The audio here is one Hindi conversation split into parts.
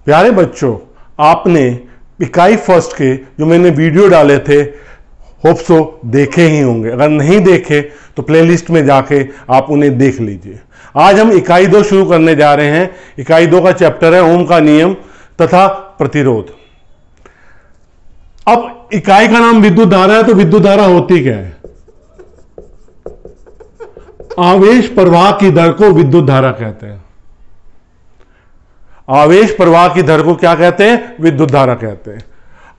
प्यारे बच्चों, आपने इकाई फर्स्ट के जो मैंने वीडियो डाले थे होप सो देखे ही होंगे। अगर नहीं देखे तो प्लेलिस्ट में जाके आप उन्हें देख लीजिए। आज हम इकाई 2 शुरू करने जा रहे हैं। इकाई 2 का चैप्टर है ओम का नियम तथा प्रतिरोध। अब इकाई का नाम विद्युत धारा है, तो विद्युत धारा होती क्या है? आवेश प्रवाह की दर को विद्युत धारा कहते हैं। आवेश प्रवाह की दर को क्या कहते हैं? विद्युत धारा कहते हैं।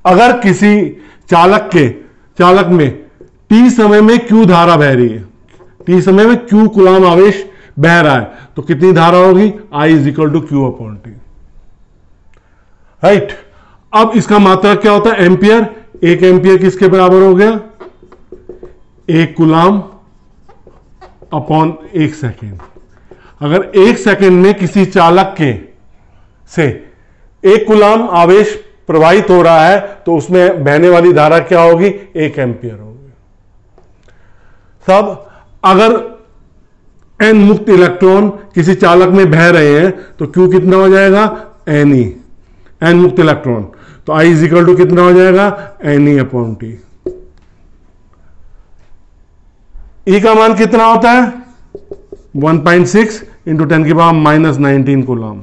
अगर किसी चालक में टी समय में क्यू धारा बह रही है, टी समय में क्यू कूलम आवेश बह रहा है, तो कितनी धारा होगी? I is equal to Q upon T, right. अब इसका मात्रक क्या होता है? एम्पियर। 1 एम्पियर किसके बराबर हो गया? 1 कूलम अपॉन 1 सेकेंड। अगर 1 सेकेंड में किसी चालक के से 1 कूलम आवेश प्रवाहित हो रहा है, तो उसमें बहने वाली धारा क्या होगी? 1 एम्पियर होगी। सब अगर n मुक्त इलेक्ट्रॉन किसी चालक में बह रहे हैं, तो Q कितना हो जाएगा? Ne, n मुक्त इलेक्ट्रॉन। तो I इज इक्वल टू कितना हो जाएगा? Ne upon T. E का मान कितना होता है? 1.6 इंटू 10 की पावर -19 कूलम।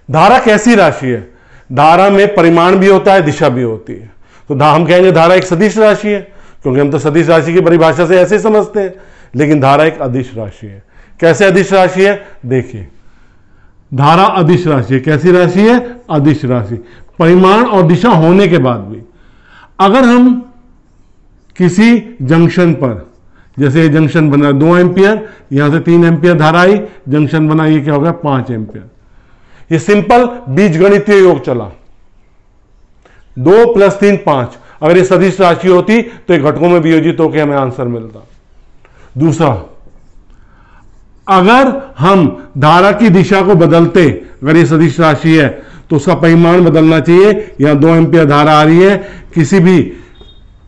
धारा कैसी राशि है? धारा में परिमाण भी होता है, दिशा भी होती है। तो हम कहेंगे धारा एक सदिश राशि है, क्योंकि हम तो सदिश राशि की परिभाषा से ऐसे समझते हैं। लेकिन धारा एक अदिश राशि है। कैसे अदिश राशि है? देखिए, धारा अदिश राशि है। कैसी राशि है? अदिश राशि। परिमाण और दिशा होने के बाद भी अगर हम किसी जंक्शन पर, जैसे जंक्शन बना 2 एम्पियर, यहां से 3 एम्पियर धारा आई, जंक्शन बना, ये क्या हो गया? 5 एम्पियर। ये सिंपल बीजगणितीय योग चला। 2 + 3 5। अगर ये सदिश राशि होती तो ये घटकों में वियोजित होकर हमें आंसर मिलता। दूसरा, अगर हम धारा की दिशा को बदलते, अगर ये सदिश राशि है तो उसका परिमाण बदलना चाहिए। यहां 2 एम्पियर धारा आ रही है, किसी भी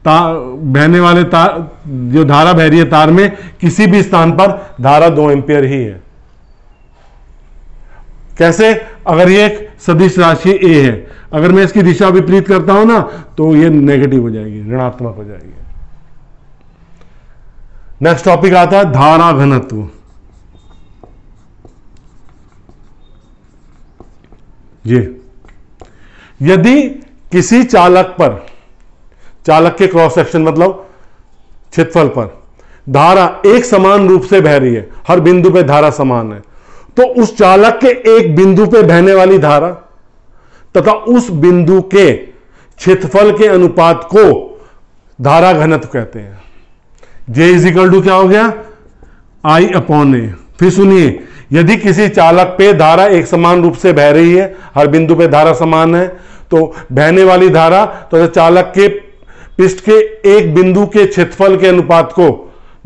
बहने वाले तार, जो धारा बह रही है तार में, किसी भी स्थान पर धारा 2 एम्पियर ही है। कैसे? अगर ये एक सदिश राशि A है, अगर मैं इसकी दिशा विपरीत करता हूं ना, तो ये नेगेटिव हो जाएगी, ऋणात्मक हो जाएगी। नेक्स्ट टॉपिक आता है धारा घनत्व। ये यदि किसी चालक पर, चालक के क्रॉस सेक्शन मतलब क्षेत्रफल पर धारा एक समान रूप से बह रही है, हर बिंदु पे धारा समान है, तो उस चालक के एक बिंदु पे बहने वाली धारा तथा उस बिंदु के क्षेत्रफल के अनुपात को धारा घनत्व कहते हैं। J इज इक्वल टू क्या हो गया? I अपॉन ए। फिर सुनिए, यदि किसी चालक पे धारा एक समान रूप से बह रही है, हर बिंदु पे धारा समान है, तो बहने वाली धारा तो चालक के पृष्ठ के एक बिंदु के क्षेत्रफल के अनुपात को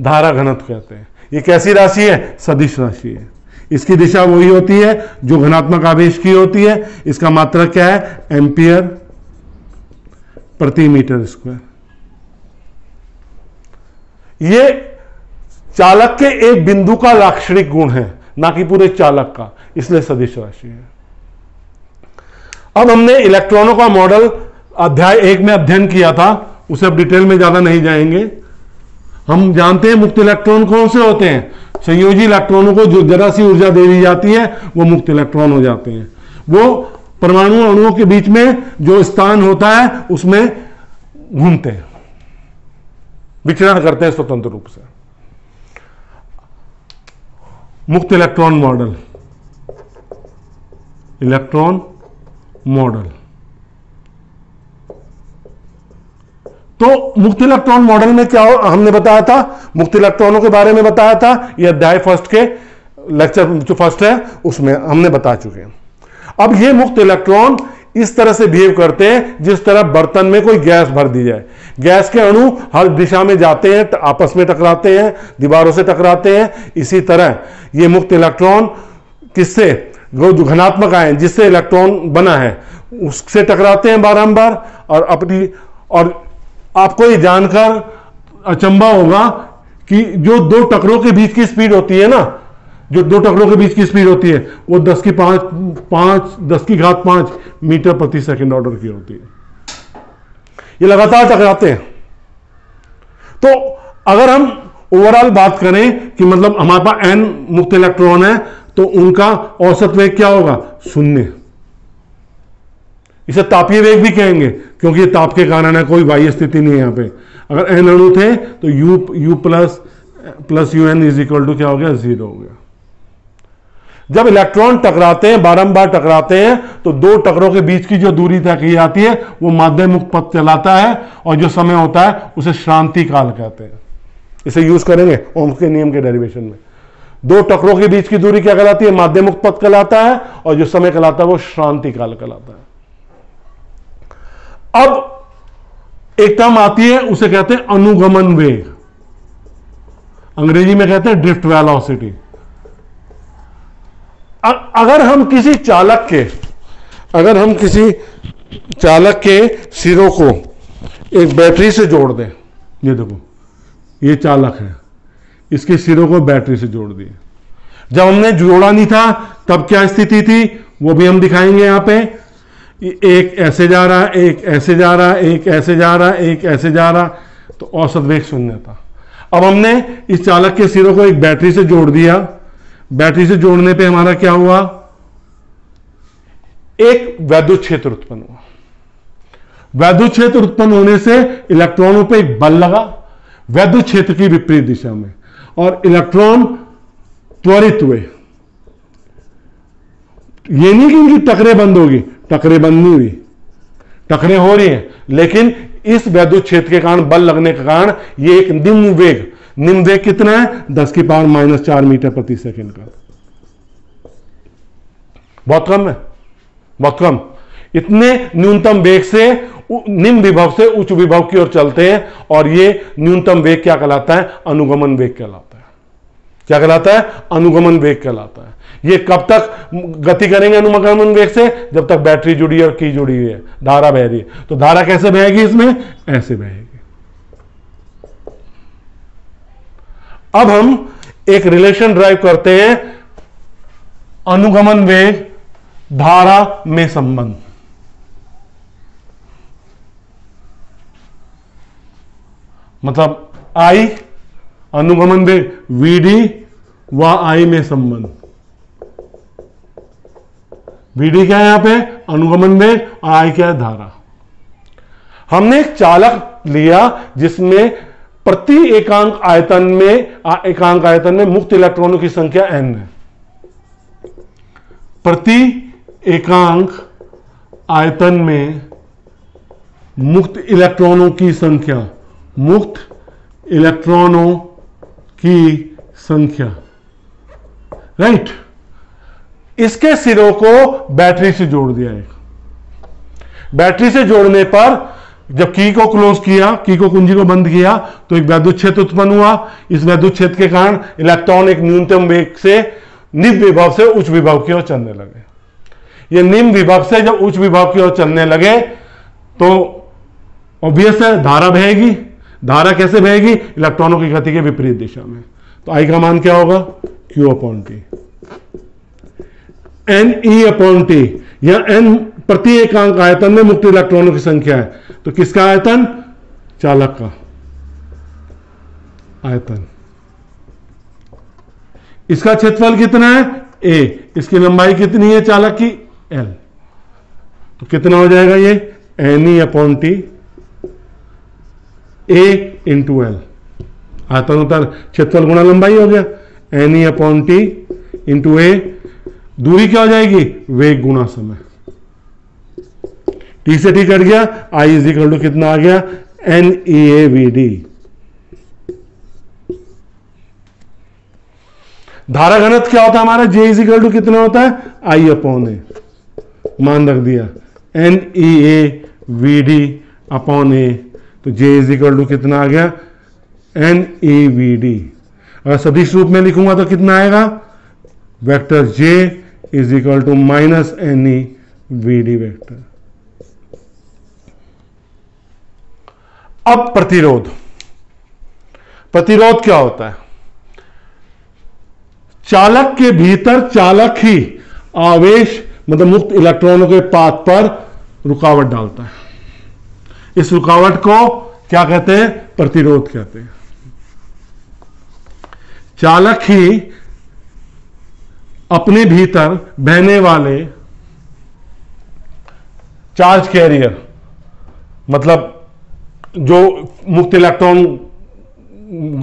धारा घनत्व कहते हैं। ये कैसी राशि है? सदिश राशि है। इसकी दिशा वही होती है जो धनात्मक आवेश की होती है। इसका मात्रक क्या है? एम्पियर प्रति मीटर स्क्वायर। ये चालक के एक बिंदु का लाक्षणिक गुण है, ना कि पूरे चालक का, इसलिए सदिश राशि है। अब हमने इलेक्ट्रॉनों का मॉडल अध्याय 1 में अध्ययन किया था, उसे अब डिटेल में ज्यादा नहीं जाएंगे। हम जानते हैं मुक्त इलेक्ट्रॉन कौन से होते हैं? संयोजी इलेक्ट्रॉनों को जो जरा सी ऊर्जा दे दी जाती है वो मुक्त इलेक्ट्रॉन हो जाते हैं। वो परमाणु अणुओं के बीच में जो स्थान होता है उसमें घूमते हैं, विचरण करते हैं स्वतंत्र रूप से। मुक्त इलेक्ट्रॉन मॉडल, इलेक्ट्रॉन मॉडल। तो मुक्त इलेक्ट्रॉन मॉडल में क्या हमने बताया था? मुक्त इलेक्ट्रॉनों के बारे में बताया था। यह अध्याय फर्स्ट के लेक्चर जो फर्स्ट है उसमें हमने बता चुके हैं। अब ये मुक्त इलेक्ट्रॉन इस तरह से बिहेव करते हैं जिस तरह बर्तन में कोई गैस भर दी जाए। गैस के अणु हर दिशा में जाते हैं, आपस में टकराते हैं, दीवारों से टकराते हैं। इसी तरह ये मुक्त इलेक्ट्रॉन किससे, जो घनात्मक आयन जिससे इलेक्ट्रॉन बना है उससे टकराते हैं बारंबार। और आपको ये जानकर अचंभा होगा कि जो दो टकरों के बीच की स्पीड होती है ना, जो दो टकरों के बीच की स्पीड होती है वो 10 मीटर प्रति सेकंड ऑर्डर की होती है। ये लगातार टकराते हैं। तो अगर हम ओवरऑल बात करें कि मतलब हमारे पास n मुक्त इलेक्ट्रॉन है तो उनका औसत वेग क्या होगा? 0। इसे तापीय वेग भी कहेंगे क्योंकि ये ताप के कारण है, कोई बाह्य स्थिति नहीं है यहां पे। अगर n अणु थे तो u plus un is equal to क्या हो गया? 0 हो गया। जब इलेक्ट्रॉन टकराते हैं, बारंबार टकराते हैं, तो दो टकरों के बीच की जो दूरी तय की जाती है वो माध्य मुक्त पथ कहलाता है, और जो समय होता है उसे श्रांति काल कहते हैं। इसे यूज करेंगे ओम्स के नियम के डेरिवेशन में। दो टकरों के बीच की दूरी क्या कहलाती है? माध्य मुक्त पथ कहलाता है, और जो समय कहलाता है वो श्रांति काल कहलाता है। अब एक टर्म आती है, उसे कहते हैं अनुगमन वेग, अंग्रेजी में कहते हैं ड्रिफ्ट वेलोसिटी। अगर हम किसी चालक के सिरों को एक बैटरी से जोड़ दें, ये देखो ये चालक है, इसके सिरों को बैटरी से जोड़ दिए। जब हमने जोड़ा नहीं था तब क्या स्थिति थी वो भी हम दिखाएंगे। यहां पे एक ऐसे जा रहा है, एक ऐसे जा रहा है, एक ऐसे जा रहा है, एक ऐसे जा रहा, तो औसत वेग 0 था। अब हमने इस चालक के सिरों को एक बैटरी से जोड़ दिया। बैटरी से जोड़ने पे हमारा क्या हुआ? एक वैद्युत क्षेत्र उत्पन्न हुआ। वैद्युत क्षेत्र उत्पन्न होने से इलेक्ट्रॉनों पे एक बल लगा वैद्युत क्षेत्र की विपरीत दिशा में, और इलेक्ट्रॉन त्वरित हुए। ये नहीं कि उनकी टकरें बंद होगी, टकरें बंद नहीं हुई, टकरें हो रही हैं, लेकिन इस वैद्युत क्षेत्र के कारण, बल लगने के कारण, ये एक निम्न वेग कितना है? 10⁻⁻⁴ मीटर प्रति सेकंड का। बहुत कम है, बहुत कम। इतने न्यूनतम वेग से निम्न विभव से उच्च विभव की ओर चलते हैं, और ये न्यूनतम वेग क्या कहलाता है? अनुगमन वेग कहलाता है। क्या कहलाता है? अनुगमन वेग कहलाता है। ये कब तक गति करेंगे अनुगमन वेग से? जब तक बैटरी जुड़ी है और की जुड़ी हुई है, धारा बह रही है। तो धारा कैसे बहेगी? इसमें ऐसे बहेगी। अब हम एक रिलेशन ड्राइव करते हैं, अनुगमन वेग धारा में संबंध। मतलब I अनुगमन वेग Vd व I में संबंध। Vd क्या है यहां पे? अनुगमन वेग, I क्या है? धारा। हमने एक चालक लिया जिसमें प्रति एकांक आयतन में मुक्त इलेक्ट्रॉनों की संख्या n है। प्रति एकांक आयतन में मुक्त इलेक्ट्रॉनों की संख्या, राइट। इसके सिरों को बैटरी से जोड़ दिया। एक बैटरी से जोड़ने पर जब की को क्लोज किया, की को कुंजी को बंद किया, तो एक वैद्युत क्षेत्र उत्पन्न हुआ। इस वैद्युत क्षेत्र के कारण इलेक्ट्रॉन एक न्यूनतम वेग से निम्न विभव से उच्च विभव की ओर चलने लगे। ये निम्न विभव से जब उच्च विभव की ओर चलने लगे तो ऑब्वियस है धारा बहेगी। धारा कैसे बहेगी? इलेक्ट्रॉनों की गति के विपरीत दिशा में। तो आई का मान क्या होगा? Q/T। Ne/T, यह n प्रति एकांक आयतन में मुक्त इलेक्ट्रॉनों की संख्या है। तो किसका आयतन? चालक का आयतन। इसका क्षेत्रफल कितना है? A। इसकी लंबाई कितनी है चालक की? L। तो कितना हो जाएगा ये? Ne/T A × L। आयतन होता है क्षेत्रफल गुणा लंबाई हो गया। Ne/T × A। दूरी क्या हो जाएगी? वेग गुणा समय। T से T कट गया। I = कितना आ गया? NeAVD। धारा घनत्व क्या होता है हमारा? J = कितना होता है? I/A। मान रख दिया NeAVD/A। तो J = कितना आ गया? NeVD। अगर सदिश रूप में लिखूंगा तो कितना आएगा? Vector J = -NeVD vector. अब प्रतिरोध क्या होता है? चालक के भीतर चालक ही आवेश मतलब मुक्त इलेक्ट्रॉनों के पाथ पर रुकावट डालता है। इस रुकावट को क्या कहते हैं? प्रतिरोध कहते हैं। चालक ही अपने भीतर बहने वाले चार्ज कैरियर मतलब जो मुक्त इलेक्ट्रॉन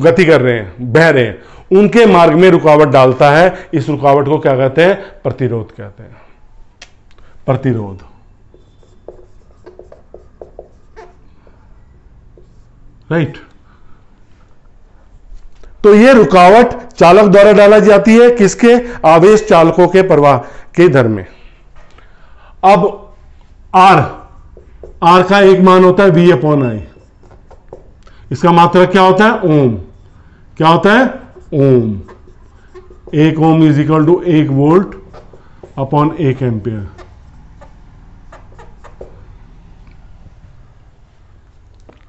गति कर रहे हैं, बह रहे हैं, उनके मार्ग में रुकावट डालता है। इस रुकावट को क्या कहते हैं? प्रतिरोध कहते हैं। प्रतिरोध। राइट। तो यह रुकावट चालक द्वारा डाला जाती है किसके? आवेश चालकों के प्रवाह के दर में। अब आर का एक मान होता है V/I। इसका मात्रक क्या होता है? ओम। क्या होता है? Ohm. 1 ohm is equal to 1 volt upon 1 ampere.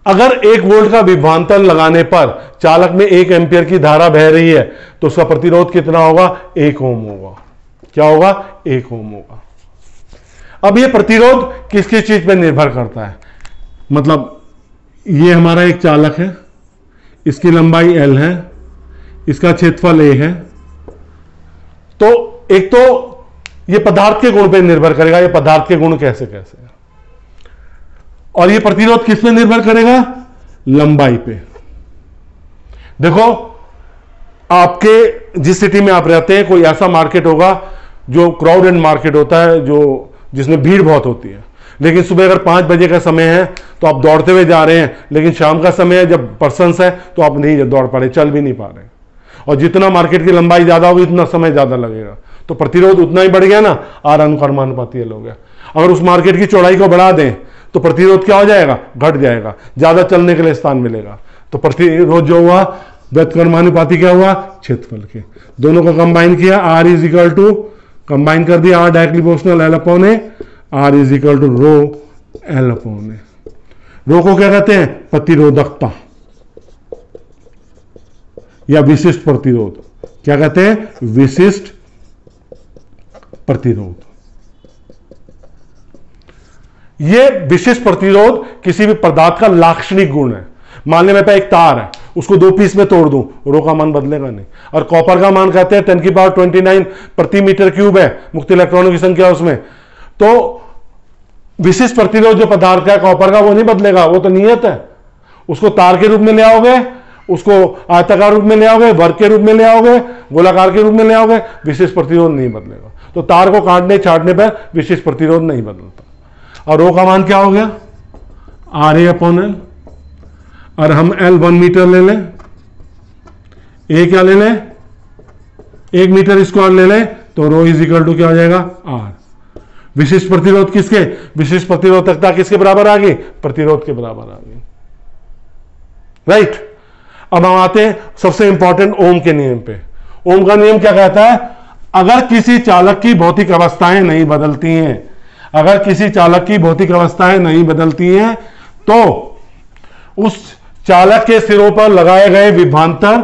अगर 1 वोल्ट का विभवांतर लगाने पर चालक में 1 एम्पियर की धारा बह रही है तो उसका प्रतिरोध कितना होगा? 1 ओम होगा। क्या होगा? 1 ओम होगा। अब यह प्रतिरोध किस किस चीज पर निर्भर करता है? मतलब ये हमारा एक चालक है, इसकी लंबाई L है, इसका क्षेत्रफल A है। तो एक तो ये पदार्थ के गुण पर निर्भर करेगा, ये पदार्थ के गुण कैसे कैसे, और ये प्रतिरोध किस में निर्भर करेगा? लंबाई पे। देखो, आपके जिस सिटी में आप रहते हैं कोई ऐसा मार्केट होगा जो क्राउडेड मार्केट होता है, जो जिसमें भीड़ बहुत होती है, लेकिन सुबह अगर 5 बजे का समय है तो आप दौड़ते हुए जा रहे हैं, लेकिन शाम का समय है जब पर्सन्स है तो आप नहीं दौड़ पा रहे, चल भी नहीं पा रहे। और जितना मार्केट की लंबाई ज्यादा होगी उतना समय ज्यादा लगेगा, तो प्रतिरोध उतना ही बढ़ गया ना, आर अनुक्रमानुपाती हो गया। अगर उस मार्केट की चौड़ाई को बढ़ा दें तो प्रतिरोध क्या हो जाएगा? घट जाएगा, ज्यादा चलने के लिए स्थान मिलेगा। तो प्रतिरोध जो हुआ व्युत्क्रमानुपाती क्या हुआ? क्षेत्रफल के। दोनों को कंबाइन किया, R is equal to, combine कर दिया, R directly proportional L upon A, R is equal to rho L upon A. Rho को क्या कहते हैं? प्रतिरोधकता या विशिष्ट प्रतिरोध। क्या कहते हैं? विशिष्ट प्रतिरोध। यह विशिष्ट प्रतिरोध किसी भी पदार्थ का लाक्षणिक गुण है। मान ले मेरे पास एक तार है, उसको 2 पीस में तोड़ दूं, रो का मान बदलेगा नहीं। और कॉपर का मान कहते हैं 10⁻29 प्रति मीटर क्यूब है मुक्त इलेक्ट्रॉनों की संख्या उसमें। तो विशिष्ट प्रतिरोध जो पदार्थ का कॉपर का वो नहीं बदलेगा, वो तो नियत है। उसको तार के रूप में ले आओगे, उसको आयताकार रूप में ले आओगे, वर्ग के रूप में ले आओगे, गोलाकार के रूप में ले आओगे, विशिष्ट प्रतिरोध नहीं बदलेगा। तो तार को काटने छाटने पर विशिष्ट प्रतिरोध नहीं बदलता। और रो का मान क्या हो गया? RA upon L। और हम L 1 मीटर ले लें, A क्या ले लें? 1 मीटर स्क्वायर ले लें, तो रो इज इक्वल टू क्या हो जाएगा? R। विशिष्ट प्रतिरोध किसके? विशिष्ट प्रतिरोधकता किसके बराबर आ गई? प्रतिरोध के बराबर आ गई। राइट। अब हम आते हैं सबसे इंपॉर्टेंट ओम के नियम पे। ओम का नियम क्या कहता है? अगर किसी चालक की भौतिक अवस्थाएं नहीं बदलती हैं, अगर किसी चालक की भौतिक अवस्थाएं नहीं बदलती हैं, तो उस चालक के सिरों पर लगाए गए विभवांतर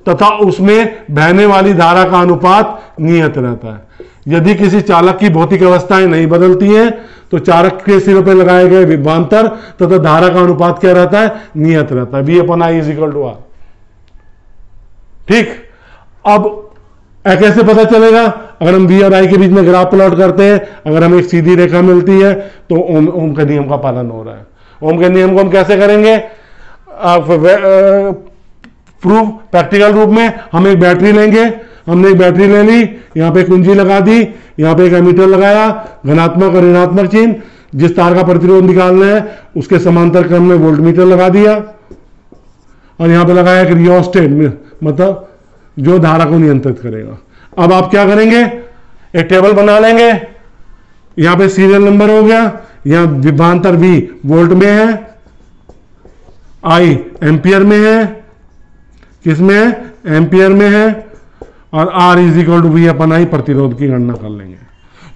तथा उसमें बहने वाली धारा का अनुपात नियत रहता है। यदि किसी चालक की भौतिक अवस्थाएं नहीं बदलती हैं तो चालक के सिरों पर लगाए गए विभवांतर तथा धारा का अनुपात क्या रहता है? नियत रहता है। V/I is equal to R। ठीक। अब कैसे पता चलेगा? अगर हम V और I के बीच में ग्राफ प्लॉट करते हैं, अगर हमें एक सीधी रेखा मिलती है तो ओम के नियम का पालन हो रहा है। ओम के नियम को हम कैसे करेंगे? प्रूफ प्रैक्टिकल रूप में हम एक बैटरी लेंगे, हमने एक बैटरी ले ली, यहां पे कुंजी लगा दी, यहां पे एक एमीटर लगाया, धनात्मक और ऋणात्मक चिन्ह, जिस तार का प्रतिरोध निकालना है उसके समांतर क्रम में वोल्टमीटर लगा दिया, और यहां पे लगाया एक रियोस्टेट, मतलब जो धारा को नियंत्रित करेगा। अब आप क्या करेंगे? एक टेबल बना लेंगे, यहां पे सीरियल नंबर हो गया, यहां विभवांतर V वोल्ट में है, I एम्पियर में है, किसमें है? एम्पियर में है, और R is equal to V/I प्रतिरोध की गणना कर लेंगे।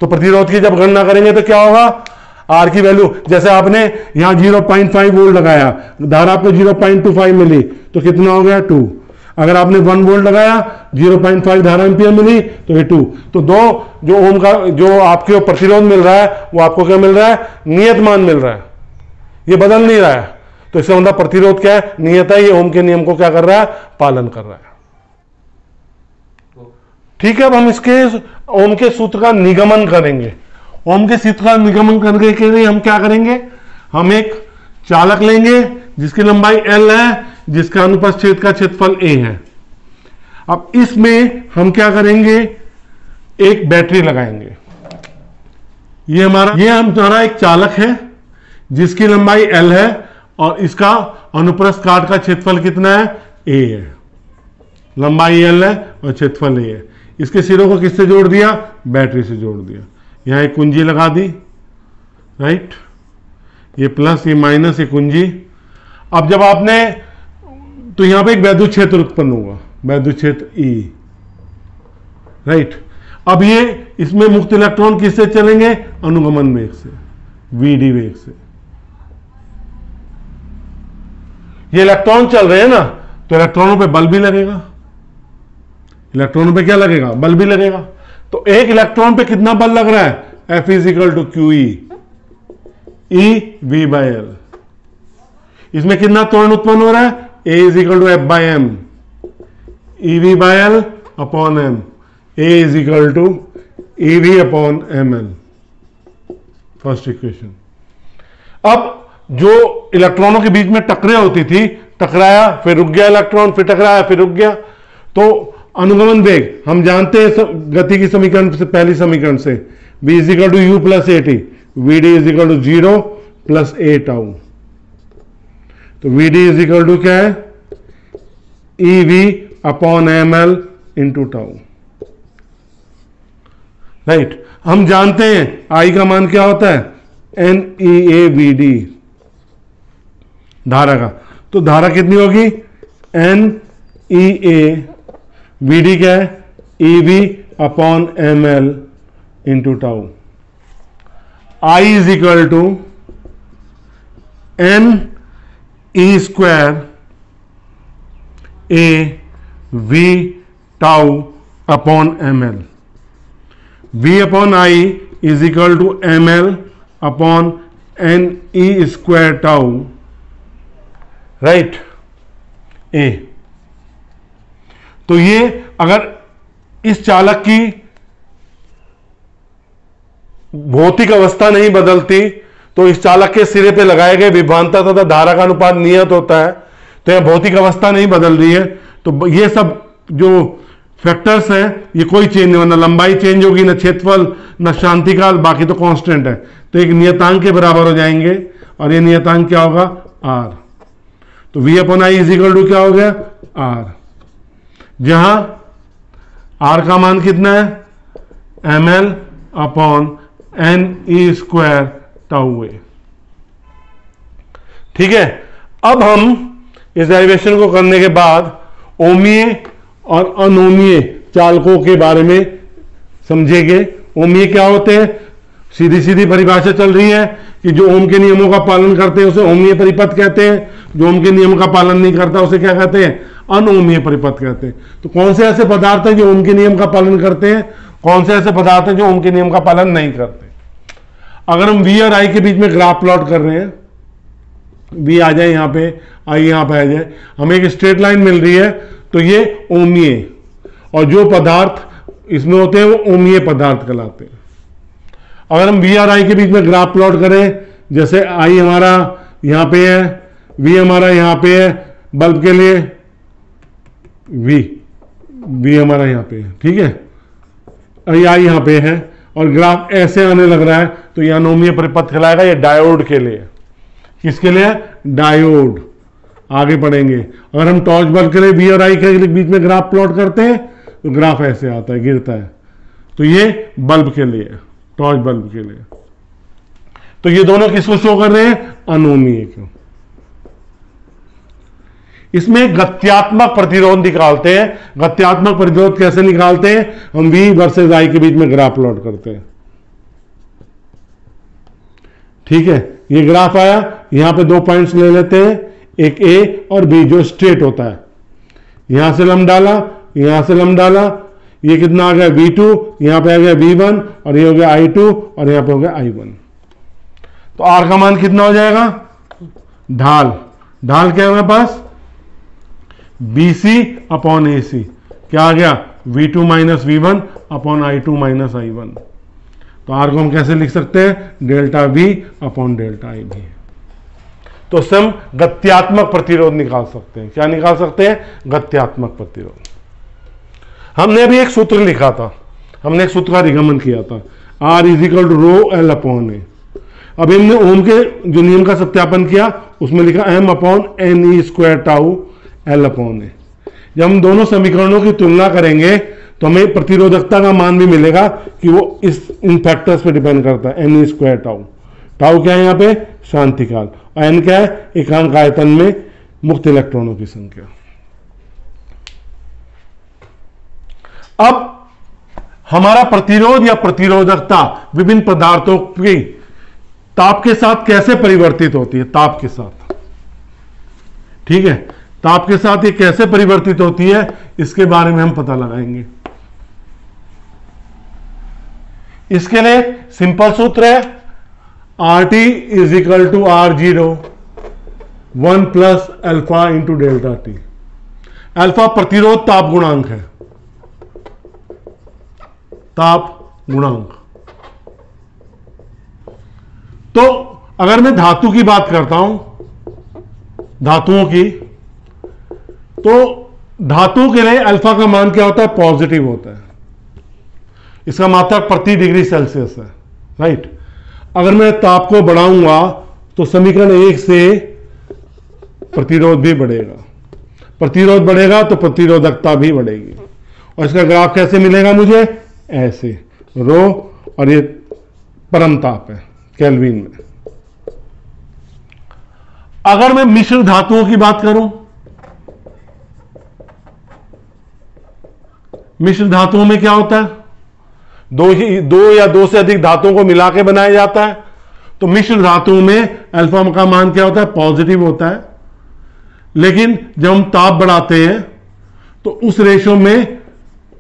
तो प्रतिरोध की जब गणना करेंगे तो क्या होगा? R की वैल्यू, जैसे आपने यहां 0.5 वोल्ट लगाया, धारा आपको 0.25 मिली, तो कितना हो गया? 2। अगर आपने 1 वोल्ट लगाया 0.5 धारा एम्पियर मिली तो ये 2। तो दो जो ओम का जो आपके प्रतिरोध मिल रहा है वो आपको क्या मिल रहा है, नियत मान मिल रहा है, ये बदल नहीं रहा है। तो इसका मतलब प्रतिरोध क्या है, नियत है, ये ओम के नियम को क्या कर रहा है, पालन कर रहा है। ठीक है, अब हम इसके ओम के सूत्र का निगमन करेंगे। ओम के सूत्र का निगमन करने के लिए हम क्या करेंगे, हम एक चालक लेंगे जिसकी लंबाई L है, जिसका अनुप्रस्थ छेद का क्षेत्रफल A है। अब इसमें हम क्या करेंगे, एक बैटरी लगाएंगे। ये हमारा एक चालक है जिसकी लंबाई L है और इसका अनुप्रस्थ काट का क्षेत्रफल कितना है, A है। लंबाई L है और क्षेत्रफल A है। इसके सिरों को किससे जोड़ दिया, बैटरी से जोड़ दिया। यहां एक कुंजी लगा दी, राइट, ये प्लस ये माइनस ये कुंजी। अब जब आपने, तो यहां पे एक वैद्युत क्षेत्र उत्पन्न होगा, वैद्युत क्षेत्र E, राइट। अब ये इसमें मुक्त इलेक्ट्रॉन किससे चलेंगे, अनुगमन वेग से, VD वेग से। ये इलेक्ट्रॉन चल रहे हैं ना, तो इलेक्ट्रॉनों पे बल भी लगेगा, इलेक्ट्रॉनों पे क्या लगेगा, बल भी लगेगा। तो एक इलेक्ट्रॉन पे कितना बल लग रहा है, F = QE EV/L। इसमें कितना त्वरण उत्पन्न हो रहा है, A = F/m EV/L upon m, A = EV/ml, first equation. अब जो इलेक्ट्रॉनों के बीच में टकराई होती थी, टकराया फिर रुक गया इलेक्ट्रॉन, फिर टकराया फिर रुक गया। तो अनुगमन वेग हम जानते हैं गति की समीकरण से, पहली समीकरण से, V = U + AT, VD = 0 + A tau. तो VD = क्या है, EV/ml × टाउ, राइट। हम जानते हैं I का मान क्या होता है, NEAVD, धारा का। तो धारा कितनी होगी, NEA, VD क्या है, EV/ml × tau. I = NE² AV टाउ/ml। V/I = ml/NE² tau, right, A। तो ये अगर इस चालक की भौतिक अवस्था नहीं बदलती तो इस चालक के सिरे पे लगाए गए विभवांतर तथा धारा का अनुपात नियत होता है। तो यह भौतिक अवस्था नहीं बदल रही है, तो ये सब जो फैक्टर्स हैं ये कोई चेंज नहीं, ना लंबाई चेंज होगी, ना क्षेत्रफल, ना शांतिकाल, बाकी तो कांस्टेंट है। तो एक नियतांक के बराबर हो जाएंगे और ये नियतांक क्या होगा, R। तो V/I = क्या हो गया, R, जहां R का मान कितना है, ml/NE² टाउ A। ठीक है, अब हम इस डेरिवेशन को करने के बाद ओमीय और अनोमीय चालकों के बारे में समझेंगे। ओमीय क्या होते हैं, सीधी सीधी परिभाषा चल रही है कि जो ओम के नियमों का पालन करते हैं उसे ओमीय परिपथ कहते हैं, जो ओम के नियम का पालन नहीं करता उसे क्या कहते हैं, अनोमीय परिपथ कहते हैं। तो कौन से ऐसे पदार्थ हैं जो ओम के नियम का पालन करते हैं, कौन से ऐसे पदार्थ हैं जो ओम के नियम का पालन नहीं करते। अगर हम V और I के बीच में ग्राफ प्लॉट कर रहे हैं, V आ जाए यहाँ पे, I यहाँ पे आ जाए, हमें एक स्ट्रेट लाइन मिल रही है, तो ये ओमीय, और जो पदार्थ इसमें होते हैं वो ओमीय पदार्थ कहलाते हैं। अगर हम V और I के बीच में ग्राफ प्लॉट करें, जैसे I हमारा यहाँ पे है, V हमारा यहाँ पे है, बल्ब के लिए V हमारा यहाँ पे है, ठीक है, I यहाँ पे है, और ग्राफ ऐसे आने लग रहा है, तो यह अनोमीय परिपथ कहलाएगा। ये डायोड के लिए, किसके लिए, डायोड। आगे पढ़ेंगे। अगर हम टॉर्च बल्ब के लिए V और I के बीच में ग्राफ प्लॉट करते हैं तो ग्राफ ऐसे आता है, गिरता है, तो ये बल्ब के लिए, टॉर्च बल्ब के लिए। तो ये दोनों किसको शो कर रहे हैं, अनोमीय को। इसमें गत्यात्मक प्रतिरोध निकालते हैं। गत्यात्मक प्रतिरोध कैसे निकालते हैं, हम V वर्सेस I के बीच में ग्राफ प्लॉट करते हैं। ठीक है, ये ग्राफ आया, यहां पे 2 पॉइंट्स ले लेते हैं, एक A और B जो स्ट्रेट होता है, यहां से लम डाला, यहां से लम डाला, ये कितना आ गया V2, यहां पे आ गया V1 और ये हो गया I2 और यहां पे हो गया I1। तो R का मान कितना हो जाएगा, ढाल, ढाल क्या है हमारे पास BC अपॉन AC, क्या आ गया V2 minus V1 upon I2 minus I1। तो R को हम कैसे लिख सकते हैं, delta V upon delta I भी। तो उससे हम गत्यात्मक प्रतिरोध निकाल सकते हैं। क्या निकाल सकते हैं, गत्यात्मक प्रतिरोध। हमने अभी एक सूत्र लिखा था, हमने एक सूत्र का निगमन किया था, R is equal to rho L upon A. अभी हमने ओम के जो नियम का सत्यापन किया उसमें लिखा M upon N E square tau L upon A. जब हम दोनों समीकरणों की तुलना करेंगे तो हमें प्रतिरोधकता का मान भी मिलेगा कि वो इन फैक्टर्स पे डिपेंड करता है, N E square tau. Tau क्या है यहाँ पे, शांतिकाल, और एन क्या है, एकांक आयतन में मुक्त इलेक्ट्रॉनों की संख्या। अब हमारा प्रतिरोध या प्रतिरोधकता विभिन्न पदार्थों की ताप के साथ कैसे परिवर्तित होती है, ताप के साथ, ठीक है, ताप के साथ ये कैसे परिवर्तित होती है इसके बारे में हम पता लगाएंगे। इसके लिए सिंपल सूत्र है RT is equal to R0 1 plus alpha into delta T. Alpha प्रतिरोध ताप गुणांक है, ताप गुणांक। तो अगर मैं धातु की बात करता हूं, धातुओं की, तो धातु के लिए अल्फा का मान क्या होता है, पॉजिटिव होता है। इसका मात्रक प्रति डिग्री सेल्सियस है, राइट। अगर मैं ताप को बढ़ाऊंगा तो समीकरण 1 से प्रतिरोध भी बढ़ेगा, प्रतिरोध बढ़ेगा तो प्रतिरोधकता भी बढ़ेगी। और इसका ग्राफ कैसे मिलेगा मुझे, ऐसे, रो, और ये परम ताप है केल्विन में। अगर मैं मिश्र धातुओं की बात करूं, मिश्र धातुओं में क्या होता है, दो या दो से अधिक धातुओं को मिला के बनाया जाता है। तो मिश्र धातुओं में अल्फा का मान क्या होता है, पॉजिटिव होता है। लेकिन जब हम ताप बढ़ाते हैं तो उस रेशो में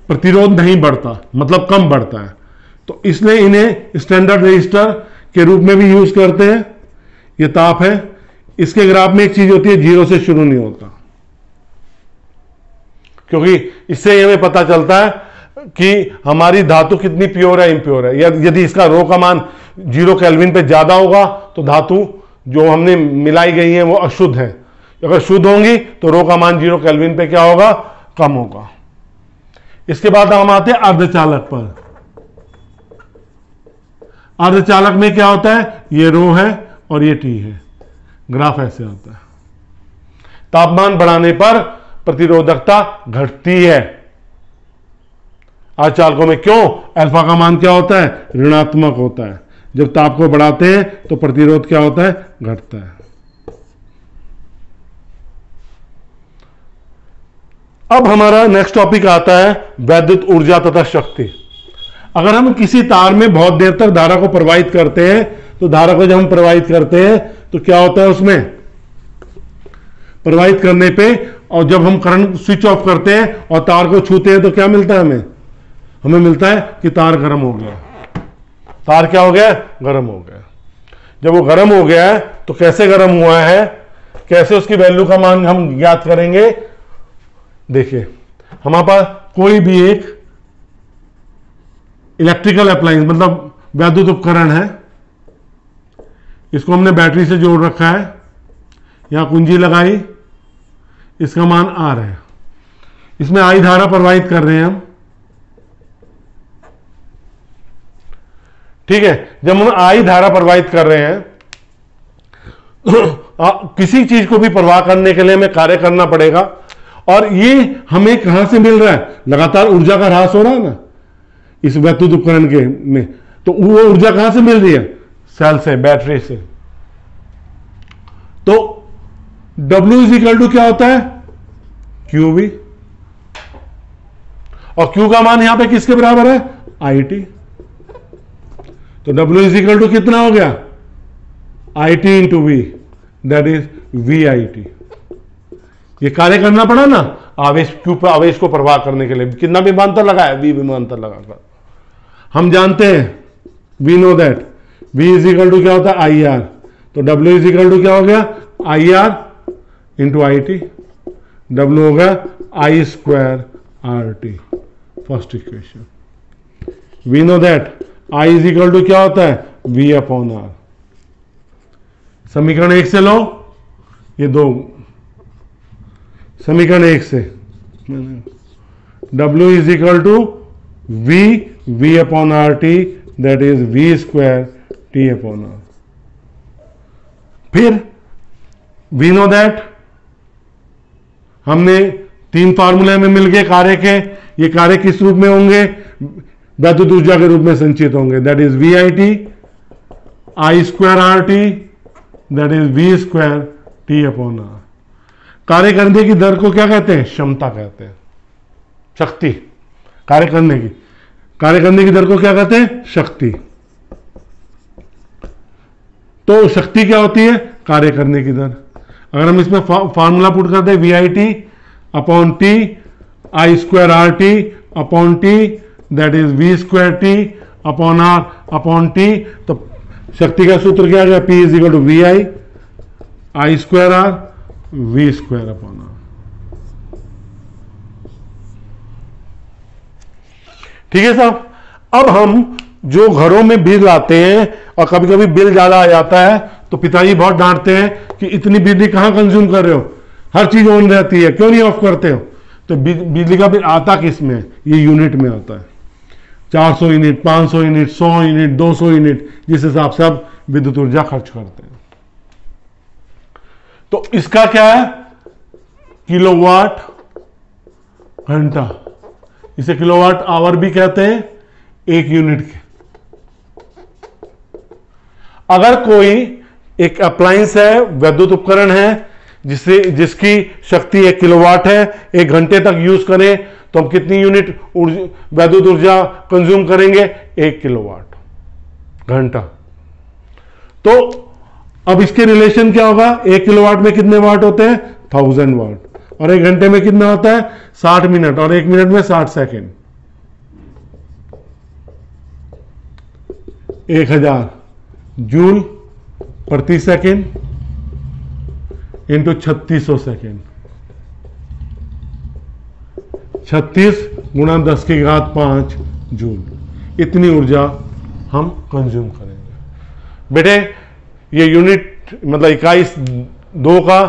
प्रतिरोध नहीं बढ़ता, मतलब कम बढ़ता है। तो इसलिए इन्हें स्टैंडर्ड रेजिस्टर के रूप में भी यूज करते हैं। ये ताप है, इसके ग्राफ में एक चीज होती है, 0 से शुरू नहीं होता, क्योंकि इससे हमें पता चलता है कि हमारी धातु कितनी प्योर है, इम्प्योर है। यदि इसका रो का मान 0 केल्विन पे ज्यादा होगा तो धातु जो हमने मिलाई गई है वो अशुद्ध है। अगर शुद्ध होंगी तो रो का मान 0 केल्विन पे क्या होगा, कम होगा। इसके बाद हम आते हैं अर्धचालक पर। अर्धचालक में क्या होता है, ये रो है और ये टी है, ग्राफ ऐसे आता है। तापमान बढ़ाने पर प्रतिरोधकता घटती है। अर्धचालकों में क्यों, अल्फा का मान क्या होता है, ऋणात्मक होता है। जब ताप को बढ़ाते हैं तो प्रतिरोध क्या होता है, घटता है। अब हमारा नेक्स्ट टॉपिक आता है वैद्युत ऊर्जा तथा शक्ति। अगर हम किसी तार में बहुत देर तक धारा को प्रवाहित करते हैं तो धारा को जब हम प्रवाहित करते हैं तो क्या होता है, उसमें प्रवाहित करने पे, और जब हम करंट स्विच ऑफ करते हैं और तार को छूते हैं तो क्या मिलता है, हमें मिलता है कि तार गर्म हो गया। तार क्या हो गया, गर्म हो गया। जब वो गर्म हो गया है तो कैसे गर्म हुआ है, कैसे उसकी वैल्यू का मान हम ज्ञात करेंगे। देखिए, हमारे पास कोई भी एक इलेक्ट्रिकल अप्लायंस मतलब वैद्युत उपकरण है, इसको हमने बैटरी से जोड़ रखा है, यहां कुंजी लगाई, इसका मान R है, इसमें I धारा प्रवाहित कर रहे हैं हम, ठीक है। जब हम I धारा प्रवाहित कर रहे हैं किसी चीज को भी प्रवाह करने के लिए हमें कार्य करना पड़ेगा, और ये हमें कहां से मिल रहा है, लगातार ऊर्जा का ह्रास हो रहा है ना इस वैद्युत उपकरण के में, तो वो ऊर्जा कहां से मिल रही है, सेल से, बैटरी से। तो W इज इक्वल टू क्या होता है, QV, और Q का मान यहां पे किसके बराबर है, IT। तो W इज इक्वल टू कितना हो गया, IT into V, that is VIT। ये कार्य करना पड़ा ना आवेश क्यू पर, आवेश को प्रवाह करने के लिए कितना विभवांतर लगाया, v विभवांतर लगाकर। हम जानते हैं we know that v is equal to क्या होता है आई आर, तो w इज इक्वल टू क्या हो गया I R into I T, w हो गया I square R T, first equation. We know that I is equal to क्या होता है v अपॉन आर। समीकरण 1 से लो, ये दो समीकरण 1 से W is equal to v upon R T, that is v square T upon R. फिर वी नो दैट हमने 3 फार्मूले में मिल गए कार्य के, ये कार्य किस रूप में होंगे, वैद्युत ऊर्जा के रूप में संचित होंगे, that is V I T I square R T, that is V square T upon R. कार्य करने की दर को क्या कहते हैं, क्षमता कहते हैं, शक्ति। कार्य करने की दर को क्या कहते हैं, शक्ति। तो शक्ति क्या होती है, कार्य करने की दर। अगर हम इसमें फार्मूला पुट करते हैं V I T upon T I square R T upon T, that is V square T upon R upon T, तो शक्ति का सूत्र क्या आ गया, P is equal to V I square R V square upon R. ठीक है साहब। अब हम जो घरों में बिल आते हैं और कभी कभी बिल ज्यादा आ जाता है तो पिताजी बहुत डांटते हैं कि इतनी बिजली कहां कंज्यूम कर रहे हो, हर चीज ऑन रहती है, क्यों नहीं ऑफ करते हो। तो बिजली का बिल आता किस में, ये यूनिट में आता है, 400 यूनिट, 500 यूनिट, 100 यूनिट, 200 यूनिट, जिस हिसाब से आप विद्युत ऊर्जा खर्च करते हैं। तो इसका क्या है, किलोवाट घंटा, इसे किलोवाट आवर भी कहते हैं, 1 यूनिट के। अगर कोई एक अप्लायंस है, वैद्युत उपकरण है जिसकी शक्ति 1 किलोवाट है, 1 घंटे तक यूज करें तो हम कितनी यूनिट वैद्युत ऊर्जा कंज्यूम करेंगे, 1 किलोवाट घंटा। तो अब इसके रिलेशन क्या होगा, 1 किलोवाट में कितने वाट होते हैं, 1000 वाट, और 1 घंटे में कितना होता है, 60 मिनट, और 1 मिनट में 60 सेकेंड। 1000 जूल प्रति सेकेंड इंटू 3600 सेकेंड, 36 गुणा 10 की घात 5 जूल, इतनी ऊर्जा हम कंज्यूम करेंगे। बेटे ये यूनिट मतलब इकाई 2 का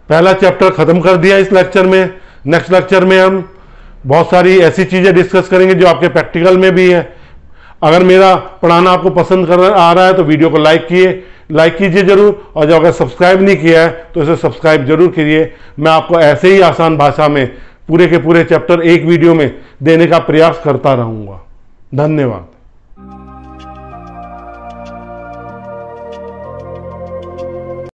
पहला चैप्टर खत्म कर दिया इस लेक्चर में। नेक्स्ट लेक्चर में हम बहुत सारी ऐसी चीजें डिस्कस करेंगे जो आपके प्रैक्टिकल में भी है। अगर मेरा पढ़ाना आपको पसंद आ रहा है तो वीडियो को लाइक कीजिए जरूर, और जो अगर सब्सक्राइब नहीं किया है तो इसे सब्सक्राइब जरूर कीजिए। मैं आपको ऐसे ही आसान भाषा में पूरे के पूरे चैप्टर एक वीडियो में देने का प्रयास करता रहूंगा। धन्यवाद।